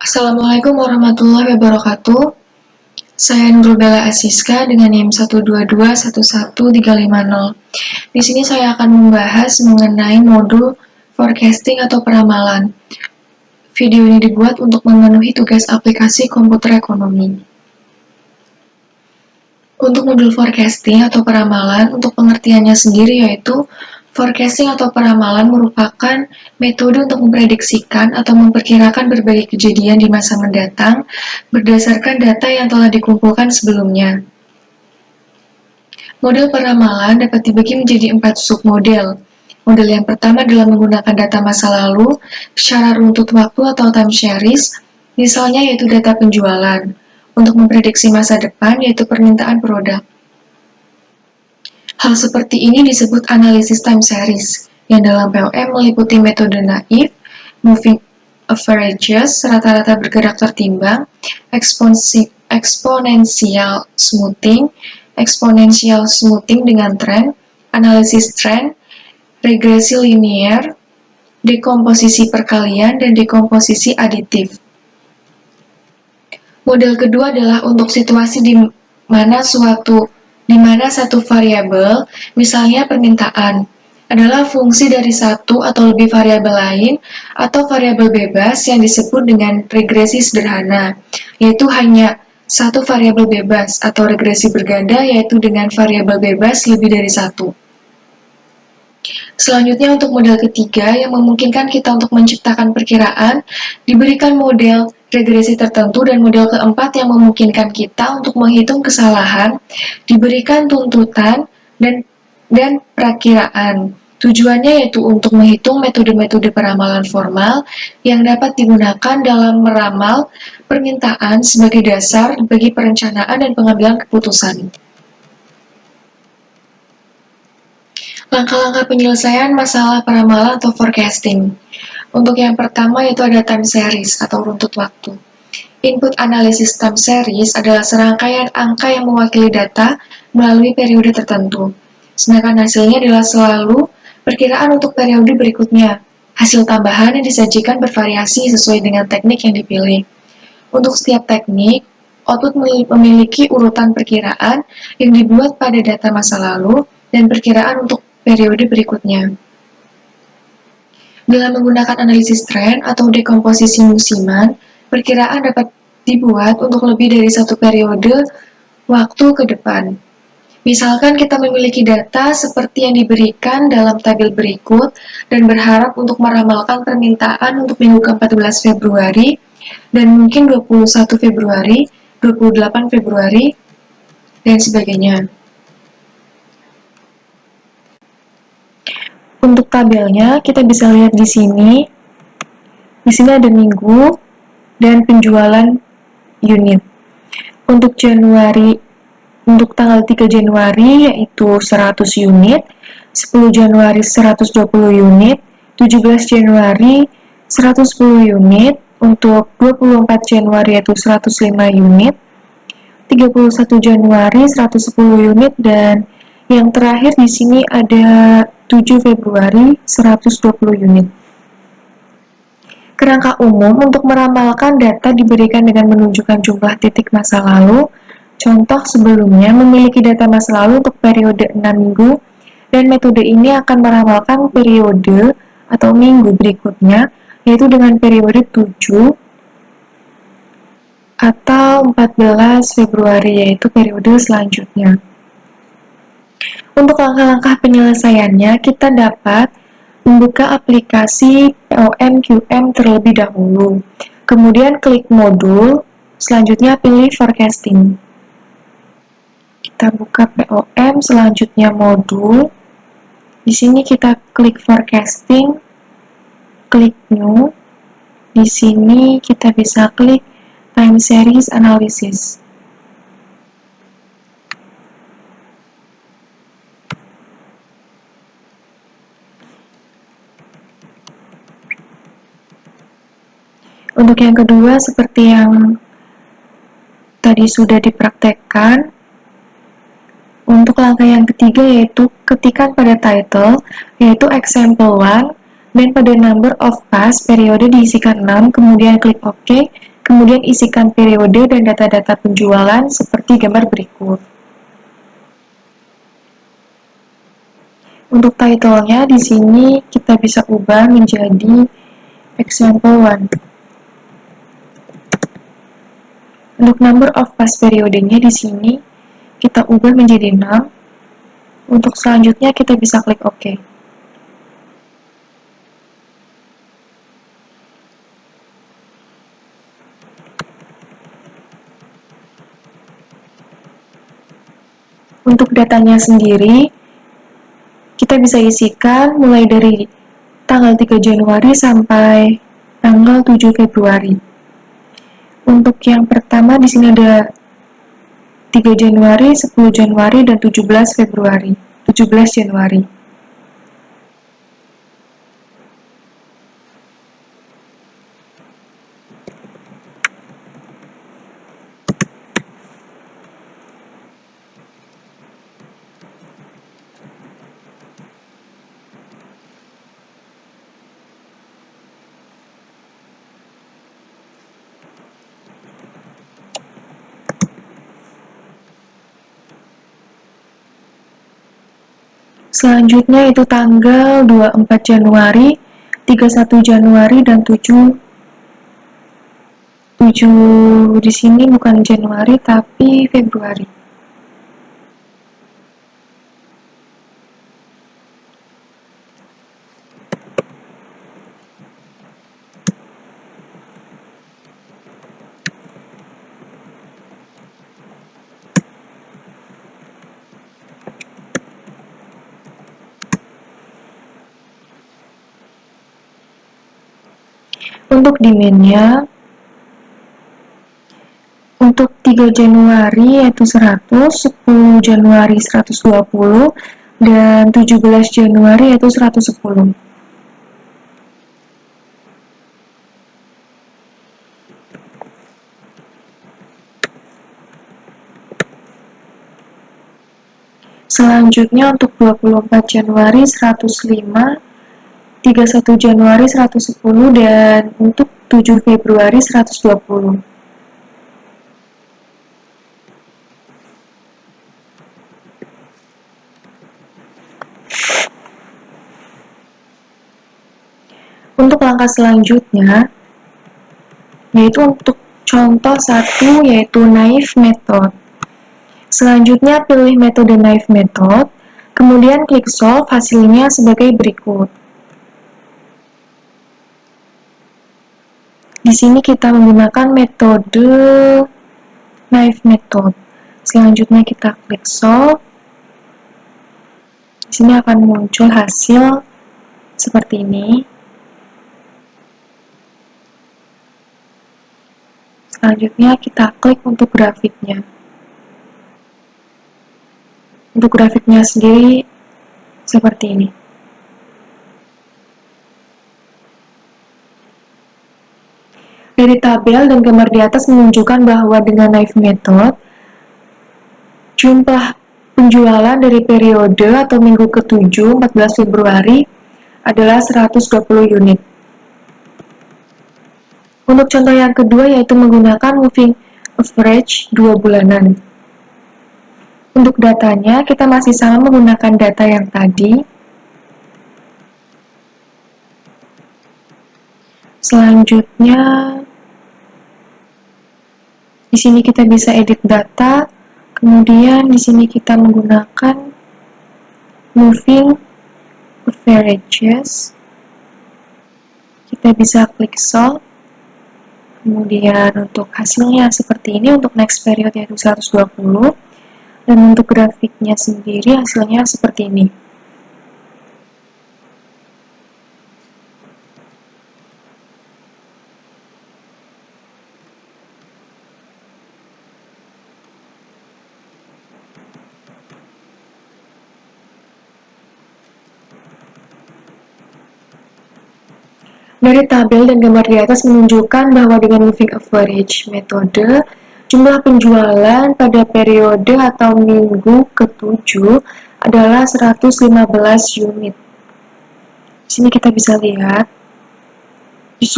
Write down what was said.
Assalamualaikum warahmatullahi wabarakatuh. Saya Nurul Bella Asiska dengan NIM 122111350. Di sini saya akan membahas mengenai modul forecasting atau peramalan. Video ini dibuat untuk memenuhi tugas aplikasi komputer ekonomi. Untuk modul forecasting atau peramalan, untuk pengertiannya sendiri yaitu forecasting atau peramalan merupakan metode untuk memprediksikan atau memperkirakan berbagai kejadian di masa mendatang berdasarkan data yang telah dikumpulkan sebelumnya. Model peramalan dapat dibagi menjadi 4 submodel. Model yang pertama adalah menggunakan data masa lalu secara runtut waktu atau time series, misalnya yaitu data penjualan, untuk memprediksi masa depan yaitu permintaan produk. Hal seperti ini disebut analisis time series, yang dalam POM meliputi metode naif, moving averages, rata-rata bergerak tertimbang, exponential smoothing dengan tren, analisis tren, regresi linear, dekomposisi perkalian, dan dekomposisi aditif. Model kedua adalah untuk situasi di mana satu variabel, misalnya permintaan, adalah fungsi dari satu atau lebih variabel lain atau variabel bebas yang disebut dengan regresi sederhana, yaitu hanya satu variabel bebas, atau regresi berganda yaitu dengan variabel bebas lebih dari satu. Selanjutnya untuk model ketiga yang memungkinkan kita untuk menciptakan perkiraan, diberikan model regresi tertentu, dan model keempat yang memungkinkan kita untuk menghitung kesalahan, diberikan tuntutan dan perakiraan. Tujuannya yaitu untuk menghitung metode-metode peramalan formal yang dapat digunakan dalam meramal permintaan sebagai dasar bagi perencanaan dan pengambilan keputusan. Langkah-langkah penyelesaian masalah peramalan atau forecasting. Untuk yang pertama yaitu ada time series atau runtut waktu. Input analisis time series adalah serangkaian angka yang mewakili data melalui periode tertentu. Sedangkan hasilnya adalah selalu perkiraan untuk periode berikutnya. Hasil tambahan yang disajikan bervariasi sesuai dengan teknik yang dipilih. Untuk setiap teknik, output memiliki urutan perkiraan yang dibuat pada data masa lalu dan perkiraan untuk periode berikutnya. Dalam menggunakan analisis tren atau dekomposisi musiman, perkiraan dapat dibuat untuk lebih dari satu periode waktu ke depan. Misalkan kita memiliki data seperti yang diberikan dalam tabel berikut dan berharap untuk meramalkan permintaan untuk minggu ke-14 Februari dan mungkin 21 Februari, 28 Februari, dan sebagainya. Untuk tabelnya, kita bisa lihat di sini. Di sini ada minggu dan penjualan unit. Untuk tanggal 3 Januari yaitu 100 unit, 10 Januari 120 unit, 17 Januari 110 unit, untuk 24 Januari yaitu 105 unit, 31 Januari 110 unit, dan yang terakhir di sini ada 7 Februari 120 unit. Kerangka umum untuk meramalkan data diberikan dengan menunjukkan jumlah titik masa lalu. Contoh sebelumnya memiliki data masa lalu untuk periode 6 minggu, dan metode ini akan meramalkan periode atau minggu berikutnya, yaitu dengan periode 7 atau 14 Februari, yaitu periode selanjutnya. Untuk langkah-langkah penyelesaiannya, kita dapat membuka aplikasi POM-QM terlebih dahulu. Kemudian klik modul, selanjutnya pilih forecasting. Kita buka POM, selanjutnya modul. Di sini kita klik forecasting, klik new. Di sini kita bisa klik time series analysis. Untuk yang kedua, seperti yang tadi sudah dipraktekkan, untuk langkah yang ketiga yaitu ketikan pada title, yaitu example 1, dan pada number of pass periode diisikan 6, kemudian klik OK, Kemudian isikan periode dan data-data penjualan seperti gambar berikut. Untuk title-nya di sini kita bisa ubah menjadi example 1. Untuk number of past periodenya di sini kita ubah menjadi 6. Untuk selanjutnya kita bisa klik OK. Untuk datanya sendiri, kita bisa isikan mulai dari tanggal 3 Januari sampai tanggal 7 Februari. Untuk yang pertama di sini ada 3 Januari, 10 Januari, dan 17 Februari. 17 Januari. Selanjutnya itu tanggal 24 Januari, 31 Januari, dan 7 di sini bukan Januari tapi Februari. Untuk demand-nya, untuk 3 Januari yaitu 100, 10 Januari 120, dan 17 Januari yaitu 110. Selanjutnya untuk 24 Januari 105, 31 Januari 110, dan untuk 7 Februari 120. Untuk langkah selanjutnya, yaitu untuk contoh 1 yaitu naive method. Selanjutnya pilih metode naive method, kemudian klik solve hasilnya sebagai berikut. Di sini kita menggunakan metode naive method. Selanjutnya kita klik solve. Di sini akan muncul hasil seperti ini. Selanjutnya kita klik untuk grafiknya. Untuk grafiknya sendiri seperti ini. Dari tabel dan gambar di atas menunjukkan bahwa dengan naive method, jumlah penjualan dari periode atau minggu ke-7, 14 Februari, adalah 120 unit. Untuk contoh yang kedua yaitu menggunakan moving average 2 bulanan. Untuk datanya, kita masih sama menggunakan data yang tadi. Selanjutnya, di sini kita bisa edit data. Kemudian di sini kita menggunakan moving averages. Kita bisa klik solve. Kemudian untuk hasilnya seperti ini, untuk next period yaitu 120. Dan untuk grafiknya sendiri hasilnya seperti ini. Dari tabel dan gambar di atas menunjukkan bahwa dengan moving average metode, jumlah penjualan pada periode atau minggu ke-7 adalah 115 unit. Di sini kita bisa lihat